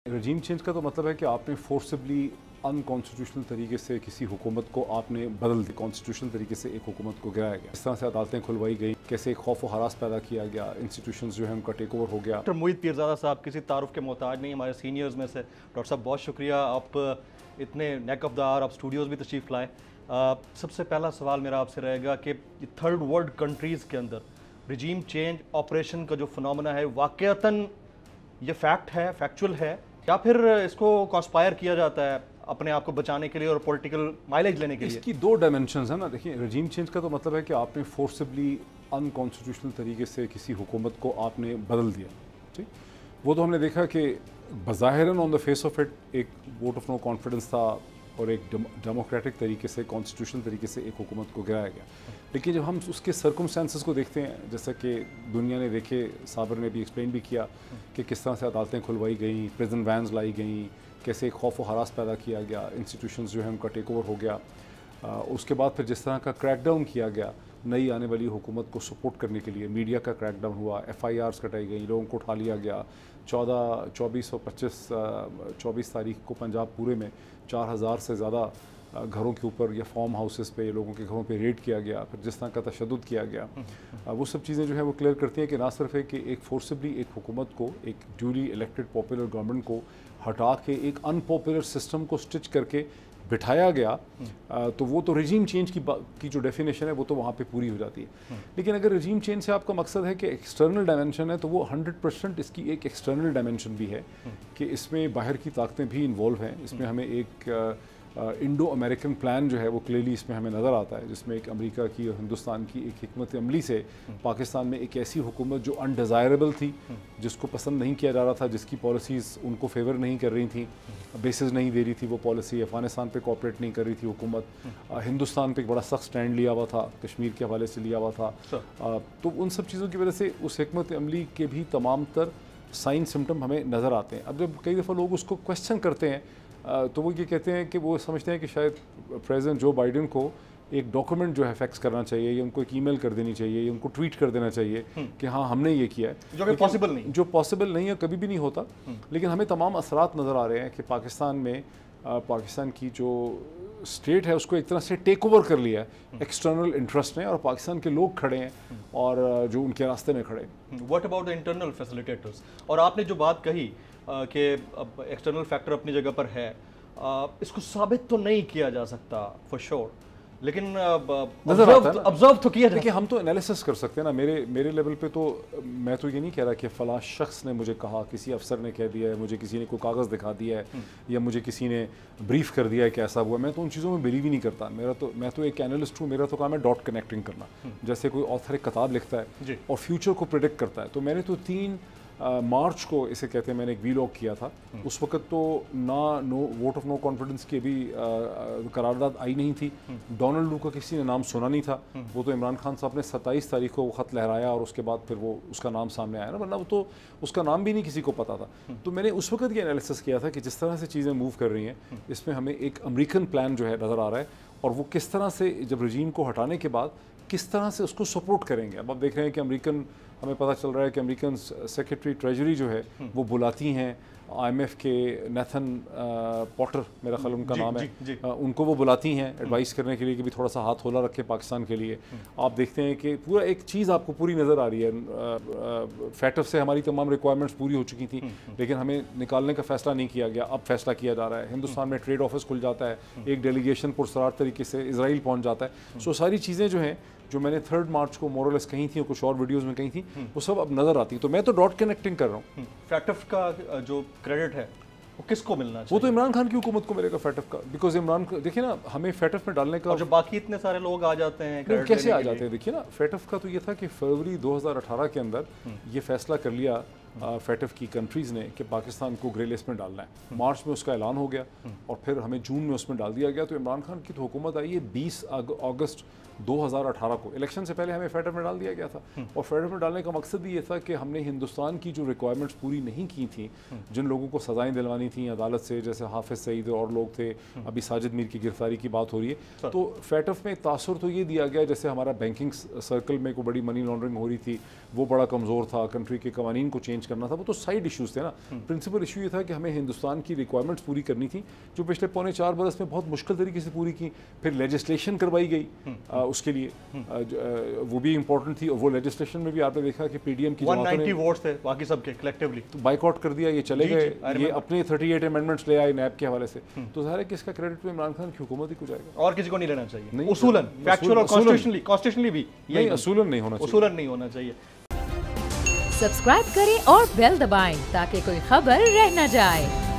रजीम change का तो मतलब है कि आपने फोर्सिबली अनकॉन्स्टिट्यूशनल तरीके से किसी हुकूमत को आपने बदल दिया, कॉन्स्टिट्यूशनल तरीके से एक हुकूमत को गिराया गया। इस तरह से अदालतें खुलवाई गई, कैसे एक खौफ व हरास पैदा किया गया, इंस्टीट्यूशंस जो है उनका टेक ओवर हो गया। डॉक्टर मोहित पीरज़ादा साहब किसी तारुफ के मोहताज नहीं, हमारे सीनियर्स में से। डॉक्टर साहब बहुत शुक्रिया, आप इतने नेक ऑफ द आवर आप स्टूडियोज़ भी तशरीफ़ लाए। सबसे पहला सवाल मेरा आपसे रहेगा कि थर्ड वर्ल्ड कंट्रीज़ के अंदर रजीम चेंज ऑपरेशन का जो फिनोमेना है वाक़तन ये फैक्ट है, फैक्चुअल है, या फिर इसको कॉन्स्पायर किया जाता है अपने आप को बचाने के लिए और पॉलिटिकल माइलेज लेने के लिए? इसकी दो डायमेंशंस है ना। देखिए, रजीम चेंज का तो मतलब है कि आपने फोर्सिबली अनकॉन्स्टिट्यूशनल तरीके से किसी हुकूमत को आपने बदल दिया। ठीक, वो तो हमने देखा कि बज़ाहिरन on the face of it एक वोट ऑफ नो कॉन्फिडेंस था और एक डेमोक्रेटिक तरीके से, कॉन्स्टिट्यूशनल तरीके से एक हुकूमत को गिराया गया। लेकिन जब हम उसके सर्कमस्टेंसेस को देखते हैं, जैसा कि दुनिया ने देखे, साबर ने भी एक्सप्लेन भी किया कि किस तरह से अदालतें खुलवाई गई, प्रिजन वैन्स लाई गई, कैसे एक खौफ व हरास पैदा किया गया, इंस्टीट्यूशंस जो है उनका टेक ओवर हो गया। उसके बाद फिर जिस तरह का क्रैकडाउन किया गया नई आने वाली हुकूमत को सपोर्ट करने के लिए, मीडिया का क्रैकडाउन हुआ, FIRs कटाई गई, लोगों को उठा लिया गया। 14, 24 और 24 तारीख को पंजाब पूरे में 4000 से ज़्यादा घरों के ऊपर या फार्म हाउसेस पे, लोगों के घरों पे रेड किया गया। फिर जिस तरह का तशद्दुद किया गया, वो सब चीज़ें जो है वो क्लियर करती हैं कि ना सिर्फ है कि एक फोर्सिबली एक हुकूमत को, एक ड्यूली इलेक्टेड पॉपुलर गवर्नमेंट को हटा के एक अनपॉपुलर सिस्टम को स्टिच करके बिठाया गया, तो वो तो रजीम चेंज की जो डेफिनेशन है वो तो वहाँ पे पूरी हो जाती है। लेकिन अगर रजीम चेंज से आपका मकसद है कि एक्सटर्नल डायमेंशन है, तो वो 100% इसकी एक एक्सटर्नल डायमेंशन भी है कि इसमें बाहर की ताकतें भी इन्वॉल्व हैं। इसमें हमें एक इंडो अमेरिकन प्लान जो है वो क्लियरली इसमें हमें नज़र आता है, जिसमें एक अमेरिका की और हिंदुस्तान की एक हिकमत अमली से पाकिस्तान में एक ऐसी हुकूमत जो अनडिज़ायरेबल थी, जिसको पसंद नहीं किया जा रहा था, जिसकी पॉलिसीज़ उनको फेवर नहीं कर रही थी, बेसिस नहीं दे रही थी वो पॉलिसी, अफ़गानिस्तान पे कोऑपरेट नहीं कर रही थी हुकूमत, हिंदुस्तान पे एक बड़ा सख्त स्टैंड लिया हुआ था, कश्मीर के हवाले से लिया हुआ था। तो उन सब चीज़ों की वजह से उस हिकमत अमली के भी तमाम तर साइन सिम्टम हमें नज़र आते हैं। अब जब कई दफ़ा लोग उसको क्वेश्चन करते हैं तो वो ये कहते हैं कि वो समझते हैं कि शायद प्रेसिडेंट जो बाइडेन को एक डॉक्यूमेंट जो है फैक्स करना चाहिए, या उनको एक ईमेल कर देनी चाहिए, या उनको ट्वीट कर देना चाहिए कि हाँ हमने ये किया है, जो पॉसिबल नहीं है, कभी भी नहीं होता। लेकिन हमें तमाम असरात नज़र आ रहे हैं कि पाकिस्तान में पाकिस्तान की जो स्टेट है उसको एक तरह से टेक ओवर कर लिया है एक्सटर्नल इंटरेस्ट ने, और पाकिस्तान के लोग खड़े हैं और जो उनके रास्ते में खड़े हैं। What about the internal facilitators? और आपने जो बात कही कि अब एक्सटर्नल फैक्टर अपनी जगह पर है, इसको साबित तो नहीं किया जा सकता फॉर श्योर, लेकिन ऑब्जर्व तो किया। देखिए, हम तो एनालिसिस कर सकते हैं ना। मेरे लेवल पे तो मैं तो ये नहीं कह रहा कि फ़लाँ शख्स ने मुझे कहा, किसी अफसर ने कह दिया है, मुझे किसी ने कोई कागज़ दिखा दिया है, या मुझे किसी ने ब्रीफ कर दिया है कि ऐसा हुआ। मैं तो उन चीज़ों में बिलीव ही नहीं करता। मैं तो एक एनालिस्ट हूँ, मेरा तो काम है डॉट कनेक्टिंग करना। जैसे कोई ऑथर एक किताब लिखता है और फ्यूचर को प्रेडिक्ट करता है, तो मैंने तो 3 मार्च को इसे कहते हैं, मैंने एक वीलॉग किया था। उस वक्त तो वोट ऑफ नो कॉन्फिडेंस की भी करारदाद आई नहीं थी, डोनाल्ड लू का किसी ने नाम सुना नहीं था। वो तो इमरान खान साहब ने 27 तारीख को वो ख़त लहराया और उसके बाद फिर वो उसका नाम सामने आया ना, वरना वो तो उसका नाम भी नहीं किसी को पता था। तो मैंने उस वक्त ये एनालिसिस किया था कि जिस तरह से चीज़ें मूव कर रही हैं, इसमें हमें एक अमेरिकन प्लान जो है नज़र आ रहा है, और वो किस तरह से जब रजीम को हटाने के बाद किस तरह से उसको सपोर्ट करेंगे। अब आप देख रहे हैं कि हमें पता चल रहा है कि अमेरिकन सेक्रेटरी ट्रेजरी जो है वो बुलाती हैं IMF के नेथन पॉटर, मेरा ख्याल उनका नाम है, उनको वो बुलाती हैं एडवाइस करने के लिए कि भी थोड़ा सा हाथ होला रखे पाकिस्तान के लिए। आप देखते हैं कि पूरा एक चीज़ आपको पूरी नज़र आ रही है। फैटफ से हमारी तमाम रिक्वायरमेंट्स पूरी हो चुकी थी, लेकिन हमें निकालने का फ़ैसला नहीं किया गया, अब फैसला किया जा रहा है। हिंदुस्तान में ट्रेड ऑफिस खुल जाता है, एक डेलीगेशन पुरसरार तरीके से इसराइल पहुँच जाता है। सो सारी चीज़ें जो हैं, जो मैंने 3 मार्च को मोरलेस कही थी और कुछ और वीडियोस में कही थी, वो सब अब नज़र आती है। तो मैं तो डॉट कनेक्टिंग कर रहा हूँ। फैटफ का जो क्रेडिट है वो किसको मिलना चाहिए? वो तो इमरान खान की हुकूमत को मिलेगा फैटफ का, बिकॉज इमरान, देखिए ना, हमें फैटफ में डालने का, और जो बाकी इतने सारे लोग आ जाते हैं कैसे आ जाते हैं। देखिए ना, फैटफ का तो ये था कि फरवरी 2018 के अंदर ये फैसला कर लिया फैटफ की कंट्रीज़ ने कि पाकिस्तान को ग्रे लिस्ट में डालना है। मार्च में उसका ऐलान हो गया और फिर हमें जून में उसमें डाल दिया गया। तो इमरान खान की तो हुकूमत आई है 20 अगस्त 2018 को, इलेक्शन से पहले हमें फैटफ में डाल दिया गया था। और फैटफ में डालने का मकसद भी ये था कि हमने हिंदुस्तान की जो रिक्वायरमेंट्स पूरी नहीं की थी, जिन लोगों को सज़ाएं दिलवानी थी अदालत से, जैसे हाफिज़ सईद और लोग थे, अभी साजिद मीर की गिरफ्तारी की बात हो रही है, तो फैटफ में तासुर तो ये दिया गया जैसे हमारा बैंकिंग सर्कल में कोई बड़ी मनी लॉन्ड्रिंग हो रही थी, वो बड़ा कमज़ोर था, कंट्री के कवानीन को चेंज चेंज करना था, वो तो साइड इश्यूज़ थे ना. प्रिंसिपल इशू ये था कि हमें हिंदुस्तान की रिक्वायरमेंट्स पूरी करनी थी जो पिछले 4.25 बरस में बहुत मुश्किल तरीके से पूरी की. फिर लेजिस्लेशन करवाई गई उसके लिए, वो भी इंपॉर्टेंट थी. और वो लेजिस्लेशन में भी आपने देखा कि पीडीएम की 190 वोट्स थे बाकी सबके कलेक्टिवली, तो बाइकआउट कर दिया, ये चले गए, ये अपने 38 अमेंडमेंट्स ले आए नैब के हवाले से. तो ज़ाहिर है कि इसका क्रेडिट तो इमरान खान की हुकूमत ही को जाएगा और किसी को नहीं लेना चाहिए. उसूलन, फैक्चुअल और कॉन्स्टिट्यूशनली भी नहीं, उसूलन नहीं होना चाहिए. उसूलन नहीं होना चाहिए. सब्सक्राइब करें और बेल दबाएं ताकि कोई खबर रह न जाए.